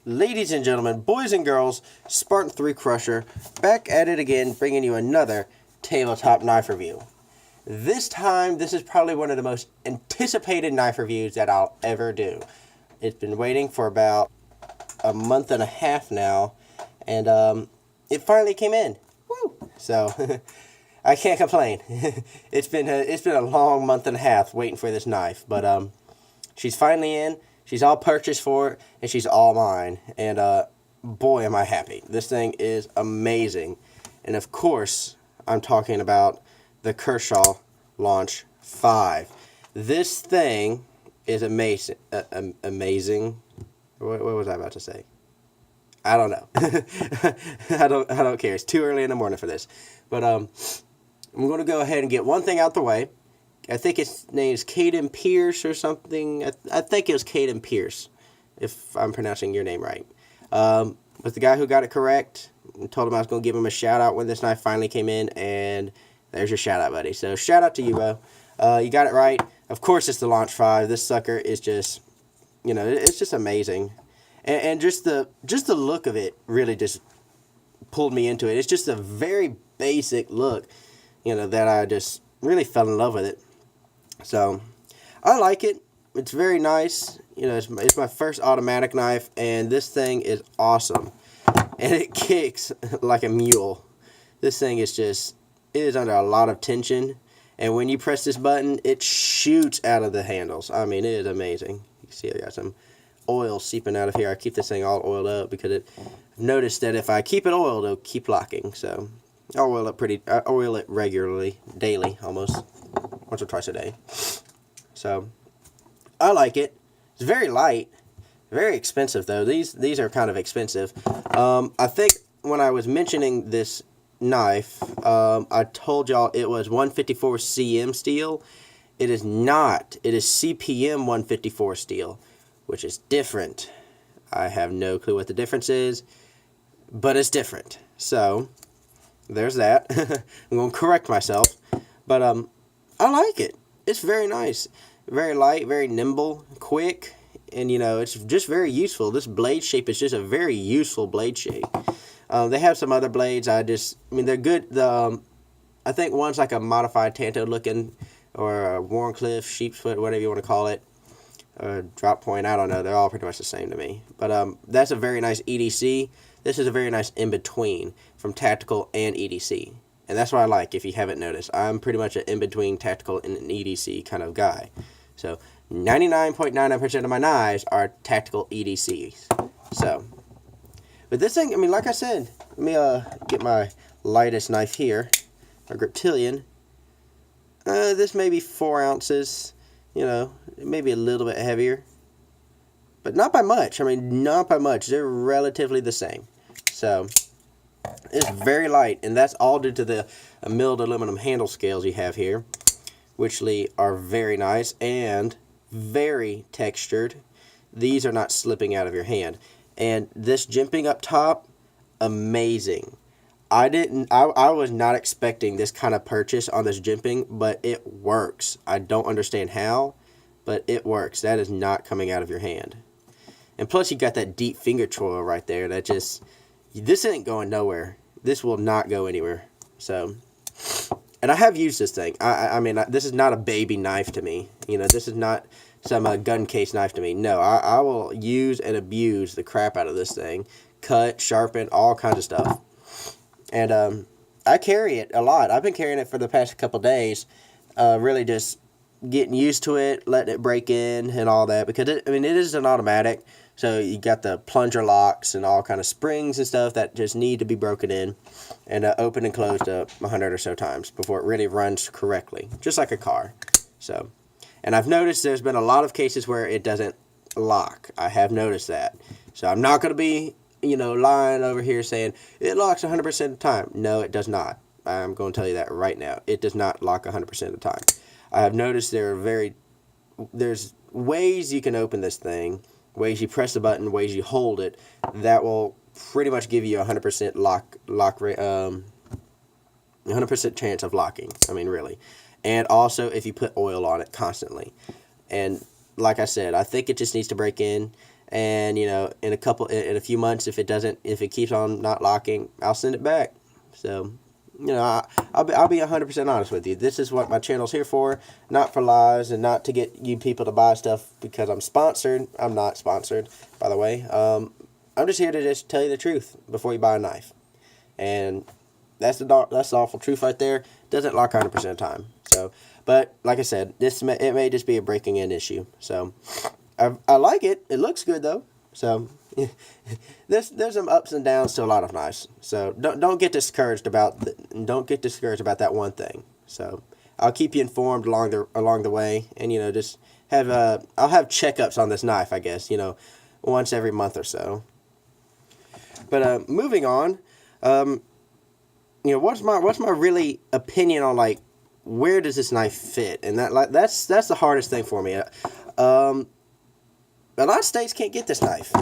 Ladies and gentlemen, boys and girls, Spartan 3 Crusher, back at it again, bringing you another tabletop knife review. This time, this is probably one of the most anticipated knife reviews that I'll ever do. It's been waiting for about a month and a half now, and it finally came in. Woo! So, I can't complain. It's been a long month and a half waiting for this knife, but she's finally in. She's all purchased for it, and she's all mine. And boy, am I happy. This thing is amazing. And of course, I'm talking about the Kershaw Launch 5. This thing is amazing. Amazing. What was I about to say? I don't know. I don't care. It's too early in the morning for this. But I'm going to go ahead and get one thing out the way. I think his name is Caden Pierce or something. I think it was Caden Pierce, if I'm pronouncing your name right. But the guy who got it correct, I told him I was going to give him a shout-out when this knife finally came in, and there's your shout-out, buddy. So shout-out to you, Bo. You got it right. Of course it's the Launch 5. This sucker is just, it's just amazing. And just the look of it really just pulled me into it. It's just a very basic look, that I just really fell in love with it. So, I like it. It's very nice. It's my first automatic knife, and this thing is awesome. And it kicks like a mule. This thing is it is under a lot of tension, and when you press this button, it shoots out of the handles. I mean, it is amazing. You can see I got some oil seeping out of here. I keep this thing all oiled up because I've noticed that if I keep it oiled, it'll keep locking. So, I oil it regularly, daily almost. Once or twice a day. So, I like it. It's very light. Very expensive, though. These are kind of expensive. I think when I was mentioning this knife, I told y'all it was 154 cm steel. It is not. It is CPM 154 steel, which is different. I have no clue what the difference is, but it's different. So, there's that. I'm going to correct myself. But, I like it. It's very nice. Very light, very nimble, quick, and, it's just very useful. This blade shape is just a very useful blade shape. They have some other blades. They're good. I think one's like a modified Tanto looking, or a Warncliffe, Sheepsfoot, whatever you want to call it, or drop point. I don't know. They're all pretty much the same to me. But that's a very nice EDC. This is a very nice in-between from tactical and EDC. And that's what I like, if you haven't noticed. I'm pretty much an in-between tactical and an EDC kind of guy. So, 99.99% of my knives are tactical EDCs. So, but this thing, like I said, let me get my lightest knife here, my Griptilian. This may be 4 ounces, maybe a little bit heavier. But not by much. Not by much. They're relatively the same. So, it's very light, and that's all due to the milled aluminum handle scales you have here, which are very nice and very textured. These are not slipping out of your hand. And this jimping up top, amazing. I was not expecting this kind of purchase on this jimping, but it works. I don't understand how, but it works. That is not coming out of your hand. And plus you got that deep finger choil right there that this ain't going nowhere. This will not go anywhere. So, and I have used this thing. This is not a baby knife to me. This is not some gun case knife to me. No, I will use and abuse the crap out of this thing. Cut, sharpen, all kinds of stuff. And I carry it a lot. I've been carrying it for the past couple days. Really just getting used to it, letting it break in and all that. Because, it is an automatic. So you got the plunger locks and all kind of springs and stuff that just need to be broken in and open and closed up 100 or so times before it really runs correctly, just like a car. So, and I've noticed there's been a lot of cases where it doesn't lock. I have noticed that. So I'm not going to be, lying over here saying it locks 100% of the time. No, it does not. I'm going to tell you that right now. It does not lock 100% of the time. I have noticed there's ways you can open this thing. Ways you press the button, ways you hold it, that will pretty much give you a 100% lock rate, 100% chance of locking. Really. And also if you put oil on it constantly. And like I said, I think it just needs to break in. And, you know, in a few months, if it keeps on not locking, I'll send it back. So, you know, I'll be 100% honest with you. This is what my channel's here for, not for lies and not to get you people to buy stuff because I'm sponsored. I'm not sponsored, by the way. I'm just here to just tell you the truth before you buy a knife. And that's the awful truth right there. Doesn't lock 100% of the time. So, but like I said, it may just be a breaking in issue. So, I like it. It looks good though. So, there's some ups and downs to a lot of knives. So don't get discouraged about that one thing. So I'll keep you informed along the way, and you know, just I'll have checkups on this knife, I guess, you know, once every month or so. But moving on, you know, what's my really opinion on, like, where does this knife fit? And that's the hardest thing for me. A lot of states can't get this knife.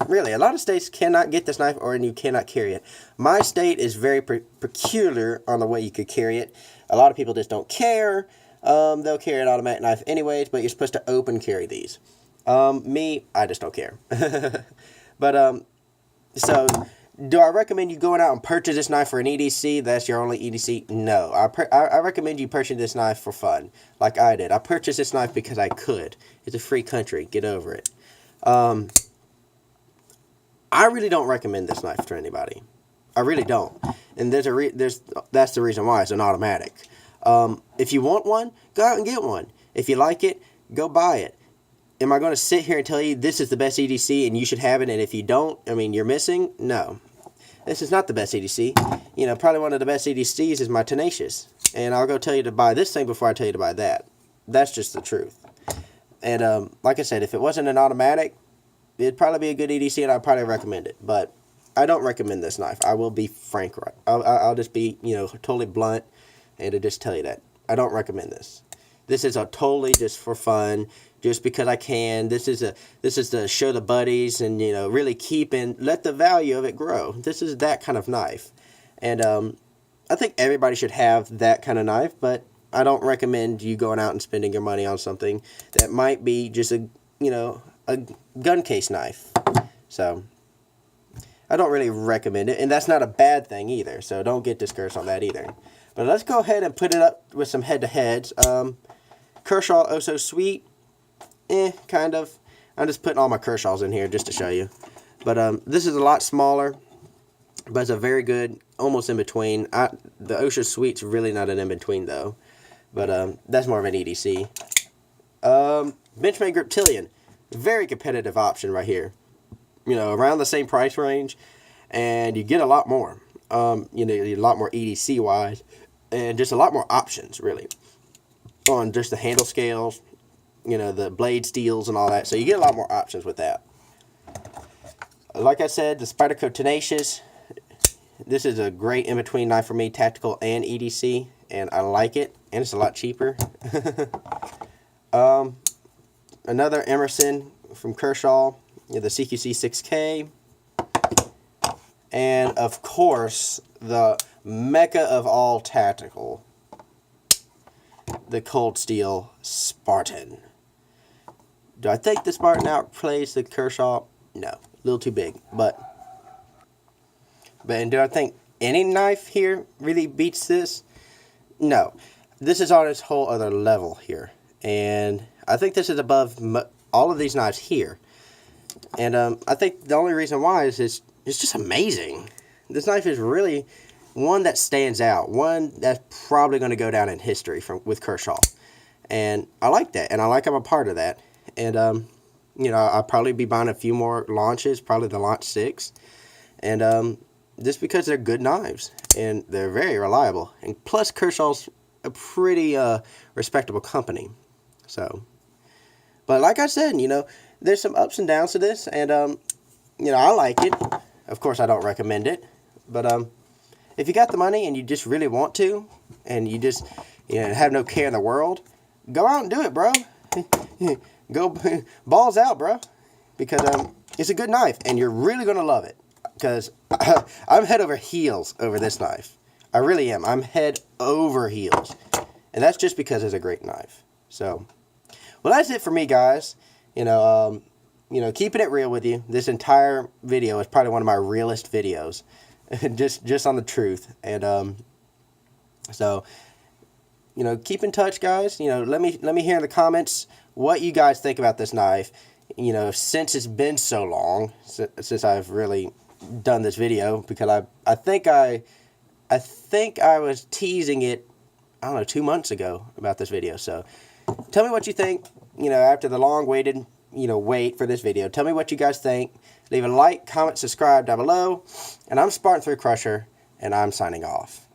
Really, a lot of states cannot get this knife, or you cannot carry it. My state is very peculiar on the way you could carry it. A lot of people just don't care. They'll carry an automatic knife anyways, but you're supposed to open carry these. Me, I just don't care. But so, do I recommend you going out and purchase this knife for an EDC? That's your only EDC? No. I recommend you purchase this knife for fun, like I did. I purchased this knife because I could. It's a free country. Get over it. I really don't recommend this knife to anybody. I really don't. And that's the reason why. It's an automatic. If you want one, go out and get one. If you like it, go buy it. Am I going to sit here and tell you this is the best EDC and you should have it, and if you don't, I mean, you're missing? No. This is not the best EDC. You know, probably one of the best EDCs is my Tenacious. And I'll go tell you to buy this thing before I tell you to buy that. That's just the truth. And like I said, if it wasn't an automatic, it'd probably be a good EDC and I'd probably recommend it. But I don't recommend this knife. I will be frank. I'll just be, you know, totally blunt and to just tell you that. I don't recommend this. This is a totally just for fun, just because I can. This is to show the buddies and, you know, really let the value of it grow. This is that kind of knife. And I think everybody should have that kind of knife, but I don't recommend you going out and spending your money on something that might be just a gun case knife. So I don't really recommend it, and that's not a bad thing either, so don't get discouraged on that either. But let's go ahead and put it up with some head-to-heads. Kershaw Oh So Sweet, kind of. I'm just putting all my Kershaws in here just to show you. But this is a lot smaller, but it's a very good, almost in between. The Oh So Sweet's really not an in-between though. But that's more of an EDC. Benchmade Griptilian, very competitive option right here. You know, around the same price range, and you get a lot more. You know, a lot more EDC wise, and just a lot more options really on just the handle scales, you know, the blade steels and all that. So you get a lot more options with that. Like I said, the Spyderco Tenacious, this is a great in-between knife for me, tactical and EDC, and I like it, and it's a lot cheaper. Another Emerson from Kershaw, you know, the CQC 6K, and of course the mecca of all tactical, the Cold Steel Spartan. Do I think the Spartan outplays the Kershaw? No, a little too big. But and do I think any knife here really beats this? No. This is on its whole other level here. And I think this is above all of these knives here. And I think the only reason why is it's just amazing. This knife is really one that stands out. One that's probably going to go down in history with Kershaw. And I like that. And I like I'm a part of that. And, you know, I'll probably be buying a few more launches, probably the Launch 6. And just because they're good knives. And they're very reliable. And plus, Kershaw's a pretty respectable company. So, but like I said, you know, there's some ups and downs to this. And, you know, I like it. Of course, I don't recommend it. But if you got the money and you just really want to, and you just, you know, have no care in the world, go out and do it, bro. Go balls out, bro. Because it's a good knife, and you're really going to love it. Because I'm head over heels over this knife. I really am. I'm head over heels. And that's just because it's a great knife. So, well, that's it for me, guys. You know, you know, keeping it real with you. This entire video is probably one of my realest videos, just on the truth. And so, you know, keep in touch, guys. You know, let me hear in the comments what you guys think about this knife. You know, since it's been so long since I've really done this video, because I think I was teasing it, I don't know, 2 months ago about this video. So tell me what you think, you know, after the long waited, you know, wait for this video. Tell me what you guys think. Leave a like, comment, subscribe down below. And I'm Spartan 3 Crusher, and I'm signing off.